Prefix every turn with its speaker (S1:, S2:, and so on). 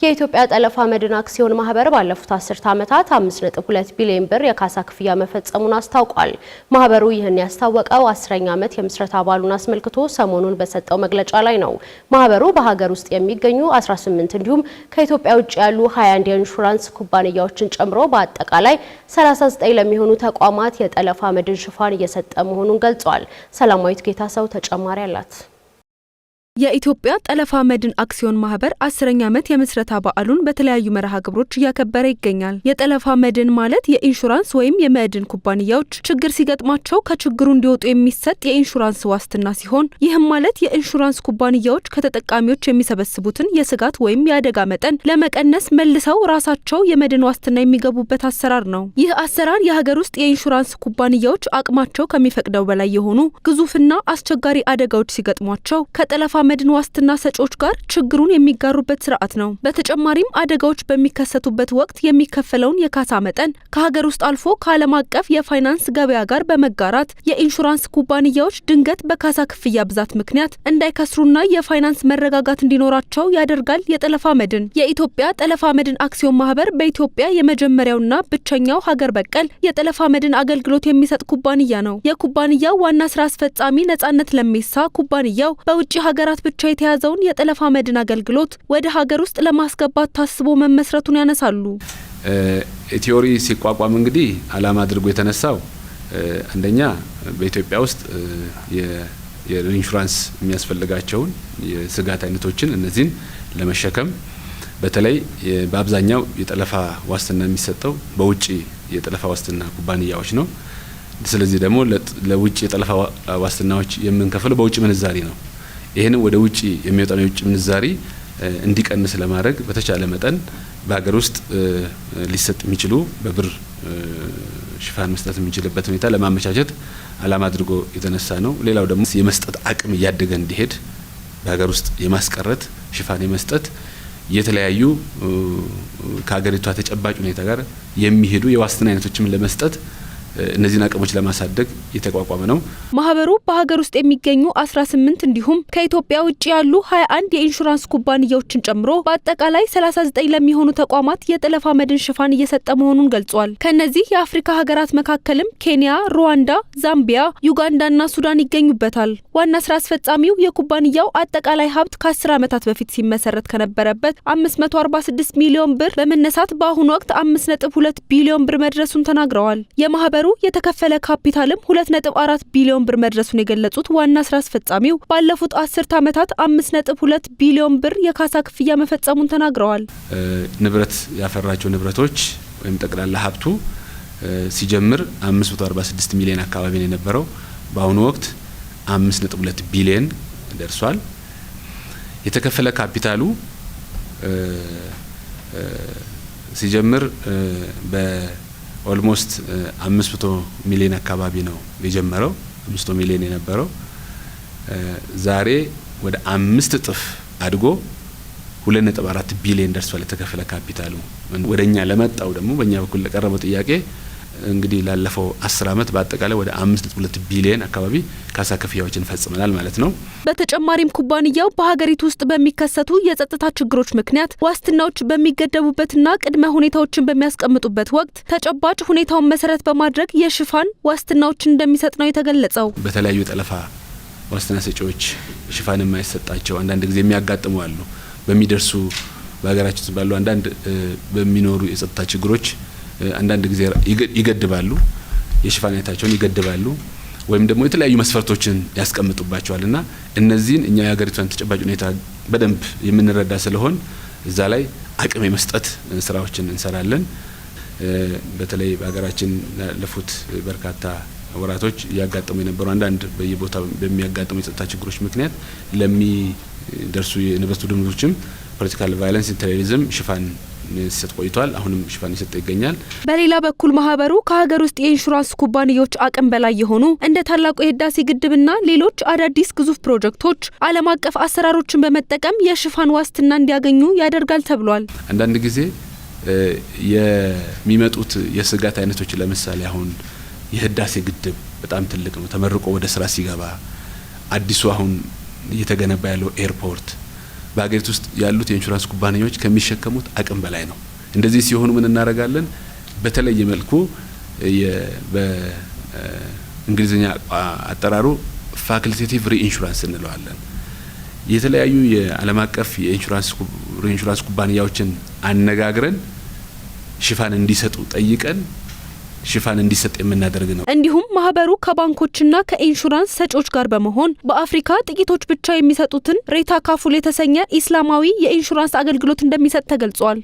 S1: የኢትዮጵያ ጠለፋ መድን አክሲዮን ማህበር ባለፉት 10 ዓመታት 5.2 ቢሊዮን ብር የካሳ ክፍያ መፈጸሙን አስታውቋል። ማህበሩ ይህን ያስታወቀው 10ኛ ዓመት የምስረታ በዓሉን አስመልክቶ ሰሞኑን በሰጠው መግለጫ ላይ ነው። ማህበሩ በሀገር ውስጥ የሚገኙ 18 እንዲሁም ከኢትዮጵያ ውጭ ያሉ 21 የኢንሹራንስ ኩባንያዎችን ጨምሮ በአጠቃላይ 39 ለሚሆኑ ተቋማት የጠለፋ መድን ሽፋን እየሰጠ መሆኑን ገልጿል። ሰላማዊት ጌታሰው ተጨማሪ አላት።
S2: የኢትዮጵያ ጠለፋ መድን አክሲዮን ማህበር 10ኛ ዓመት የምስረታ በዓሉን በተለያዩ መርሃ ግብሮች እያከበረ ይገኛል። የጠለፋ መድን ማለት የኢንሹራንስ ወይም የመድን ኩባንያዎች ችግር ሲገጥማቸው ከችግሩ እንዲወጡ የሚሰጥ የኢንሹራንስ ዋስትና ሲሆን ይህም ማለት የኢንሹራንስ ኩባንያዎች ከተጠቃሚዎች የሚሰበስቡትን የስጋት ወይም የአደጋ መጠን ለመቀነስ መልሰው ራሳቸው የመድን ዋስትና የሚገቡበት አሰራር ነው። ይህ አሰራር የሀገር ውስጥ የኢንሹራንስ ኩባንያዎች አቅማቸው ከሚፈቅደው በላይ የሆኑ ግዙፍና አስቸጋሪ አደጋዎች ሲገጥሟቸው ከጠለፋ መድን ዋስትና ሰጪዎች ጋር ችግሩን የሚጋሩበት ስርዓት ነው። በተጨማሪም አደጋዎች በሚከሰቱበት ወቅት የሚከፈለውን የካሳ መጠን ከሀገር ውስጥ አልፎ ከዓለም አቀፍ የፋይናንስ ገበያ ጋር በመጋራት የኢንሹራንስ ኩባንያዎች ድንገት በካሳ ክፍያ ብዛት ምክንያት እንዳይከስሩና የፋይናንስ መረጋጋት እንዲኖራቸው ያደርጋል። የጠለፋ መድን የኢትዮጵያ ጠለፋ መድን አክሲዮን ማህበር በኢትዮጵያ የመጀመሪያውና ብቸኛው ሀገር በቀል የጠለፋ መድን አገልግሎት የሚሰጥ ኩባንያ ነው። የኩባንያው ዋና ስራ አስፈጻሚ ነጻነት ለሜሳ ኩባንያው በውጭ ሀገራት ብቻ የተያዘውን የጠለፋ መድን አገልግሎት ወደ ሀገር ውስጥ ለማስገባት ታስቦ መመስረቱን ያነሳሉ።
S3: ኢትዮሪ ሲቋቋም እንግዲህ ዓላማ አድርጎ የተነሳው አንደኛ በኢትዮጵያ ውስጥ የኢንሹራንስ የሚያስፈልጋቸውን የስጋት አይነቶችን እነዚህን ለመሸከም በተለይ በአብዛኛው የጠለፋ ዋስትና የሚሰጠው በውጪ የጠለፋ ዋስትና ኩባንያዎች ነው። ስለዚህ ደግሞ ለውጪ የጠለፋ ዋስትናዎች የምንከፍለው በውጪ ምንዛሪ ነው። ይሄንን ወደ ውጪ የሚወጣው የውጪ ምንዛሪ እንዲቀንስ ለማድረግ በተቻለ መጠን በሀገር ውስጥ ሊሰጥ የሚችሉ በብር ሽፋን መስጠት የሚችልበት ሁኔታ ለማመቻቸት ዓላማ አድርጎ የተነሳ ነው። ሌላው ደግሞ የመስጠት አቅም እያደገ እንዲሄድ በሀገር ውስጥ የማስቀረት ሽፋን የመስጠት የተለያዩ ከሀገሪቷ ተጨባጭ ሁኔታ ጋር የሚሄዱ የዋስትና አይነቶችን ለመስጠት እነዚህን አቅሞች ለማሳደግ የተቋቋመ ነው።
S2: ማህበሩ በሀገር ውስጥ የሚገኙ 18 እንዲሁም ከኢትዮጵያ ውጭ ያሉ 21 የኢንሹራንስ ኩባንያዎችን ጨምሮ በአጠቃላይ 39 ለሚሆኑ ተቋማት የጠለፋ መድን ሽፋን እየሰጠ መሆኑን ገልጿል። ከነዚህ የአፍሪካ ሀገራት መካከልም ኬንያ፣ ሩዋንዳ፣ ዛምቢያ፣ ዩጋንዳና ሱዳን ይገኙበታል። ዋና ስራ አስፈጻሚው የኩባንያው አጠቃላይ ሀብት ከ10 ዓመታት በፊት ሲመሰረት ከነበረበት 546 ሚሊዮን ብር በመነሳት በአሁኑ ወቅት 5.2 ቢሊዮን ብር መድረሱን ተናግረዋል። የማህበሩ የተከፈለ ካፒታልም 2.4 ቢሊዮን ብር መድረሱን የገለጹት ዋና ስራ አስፈጻሚው ባለፉት 10 ዓመታት 5.2 ቢሊዮን ብር የካሳ ክፍያ መፈጸሙን ተናግረዋል።
S3: ንብረት ያፈራቸው ንብረቶች ወይም ጠቅላላ ሀብቱ ሲጀምር 546 ሚሊዮን አካባቢ ነው የነበረው። በአሁኑ ወቅት 5.2 ቢሊዮን ደርሷል። የተከፈለ ካፒታሉ ሲጀምር ኦልሞስት 500 ሚሊዮን አካባቢ ነው የጀመረው። 500 ሚሊዮን የነበረው ዛሬ ወደ 5 እጥፍ አድጎ 2.4 ቢሊዮን ደርሷል የተከፈለ ካፒታሉ። ወደኛ ለመጣው ደግሞ በእኛ በኩል ለቀረበው ጥያቄ እንግዲህ ላለፈው 10 ዓመት በአጠቃላይ ወደ 5.2 ቢሊዮን አካባቢ ካሳ ክፍያዎችን ፈጽመናል ማለት ነው።
S2: በተጨማሪም ኩባንያው በሀገሪቱ ውስጥ በሚከሰቱ የጸጥታ ችግሮች ምክንያት ዋስትናዎች በሚገደቡበትና ቅድመ ሁኔታዎችን በሚያስቀምጡበት ወቅት ተጨባጭ ሁኔታውን መሰረት በማድረግ የሽፋን ዋስትናዎችን እንደሚሰጥ ነው የተገለጸው።
S3: በተለያዩ ጠለፋ ዋስትና ሰጪዎች ሽፋን የማይሰጣቸው አንዳንድ ጊዜ የሚያጋጥሙ አሉ። በሚደርሱ በሀገራችን ውስጥ ባሉ አንዳንድ በሚኖሩ የጸጥታ ችግሮች አንዳንድ ጊዜ ይገድባሉ፣ የሽፋን አይነታቸውን ይገድባሉ ወይም ደግሞ የተለያዩ መስፈርቶችን ያስቀምጡባቸዋልና እነዚህን እኛ የሀገሪቷን ተጨባጭ ሁኔታ በደንብ የምንረዳ ስለሆን እዛ ላይ አቅም የመስጠት ስራዎችን እንሰራለን። በተለይ በሀገራችን ያለፉት በርካታ ወራቶች ያጋጠሙ የነበሩ አንዳንድ በየቦታው በሚያጋጥሙ የጸጥታ ችግሮች ምክንያት ለሚደርሱ የንብረት ውድመቶችም ፖለቲካል ቫዮለንስ፣ ቴሮሪዝም ሽፋን ሲሰጥ ቆይቷል። አሁንም ሽፋን እየሰጠ ይገኛል።
S2: በሌላ በኩል ማህበሩ ከሀገር ውስጥ የኢንሹራንስ ኩባንያዎች አቅም በላይ የሆኑ እንደ ታላቁ የህዳሴ ግድብና ሌሎች አዳዲስ ግዙፍ ፕሮጀክቶች ዓለም አቀፍ አሰራሮችን በመጠቀም የሽፋን ዋስትና እንዲያገኙ ያደርጋል ተብሏል።
S3: አንዳንድ ጊዜ የሚመጡት የስጋት አይነቶች ለምሳሌ አሁን የህዳሴ ግድብ በጣም ትልቅ ነው። ተመርቆ ወደ ስራ ሲገባ አዲሱ አሁን እየተገነባ ያለው ኤርፖርት በአገሪቱ ውስጥ ያሉት የኢንሹራንስ ኩባንያዎች ከሚሸከሙት አቅም በላይ ነው። እንደዚህ ሲሆኑ ምን እናደርጋለን? በተለየ መልኩ በእንግሊዝኛ አጠራሩ ፋክልቴቲቭ ሪኢንሹራንስ እንለዋለን። የተለያዩ የዓለም አቀፍ የኢንሹራንስ ኩባንያዎችን አነጋግረን ሽፋን እንዲሰጡ ጠይቀን ሽፋን እንዲሰጥ የምናደርግ ነው።
S2: እንዲሁም ማህበሩ ከባንኮችና ከኢንሹራንስ ሰጪዎች ጋር በመሆን በአፍሪካ ጥቂቶች ብቻ የሚሰጡትን ሬታ ካፉል የተሰኘ ኢስላማዊ የኢንሹራንስ አገልግሎት እንደሚሰጥ ተገልጿል።